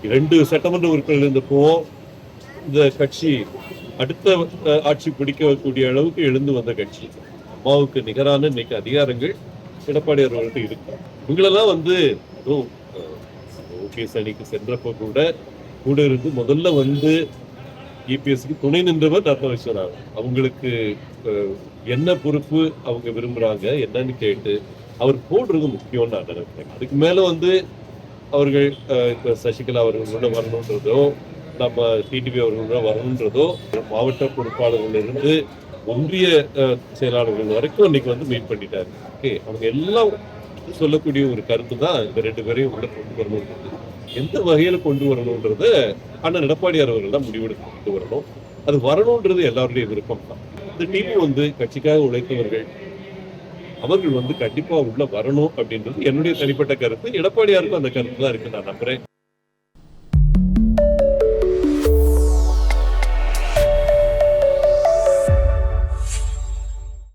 2 சட்டமன்ற உறுப்பினர்கள் இருந்தப்போ இந்த கட்சி அடுத்த ஆட்சி பிடிக்கக்கூடிய அளவுக்கு எழுந்து வந்த கட்சி. அம்மாவுக்கு நிகரான இன்னைக்கு அதிகாரங்கள் எடப்பாடி அவர்களுக்கு இருக்கு. இவங்களெல்லாம் வந்து ஓபிஎஸ் அணிக்கு சென்றப்போ கூட இருந்து முதல்ல வந்து இபிஎஸ்க்கு துணை நின்றவர் ரத்ன விஸ்வநாதன். அவங்களுக்கு என்ன பொறுப்பு அவங்க விரும்புறாங்க என்னன்னு கேட்டு அவர் போடுறது முக்கியம்னு நான் நினைக்கிறேன். அதுக்கு மேல வந்து அவர்கள் இப்ப சசிகலா அவர்களோட வரணுன்றதோ நம்ம டிடிவி அவர்களோட வரணுன்றதோ மாவட்ட பொறுப்பாளர்கள் இருந்து ஒன்றிய செயலாளர்கள் வரைக்கும் இன்னைக்கு வந்து மீட் பண்ணிட்டாரு. ஓகே, அவங்க எல்லாம் சொல்லக்கூடிய ஒரு கருத்து தான் இந்த 2 பேரையும் உள்ள கொண்டு வரணுன்றது. எந்த வகையில கொண்டு வரணும்ன்றத அண்ணன் எடப்பாடியார் அவர்கள் தான் முடிவெடுத்து கொண்டு வரணும். அது வரணும்ன்றது எல்லாருடைய விருப்பம் தான். இந்த டீம் வந்து கட்சிக்காக உழைத்தவர்கள் அவர்கள் வந்து கண்டிப்பா உள்ள வரணும் அப்படின்றது என்னுடைய தனிப்பட்ட கருத்து. எடப்பாடியாருக்கும் அந்த கருத்து தான் இருக்கு நான் நம்புறேன்.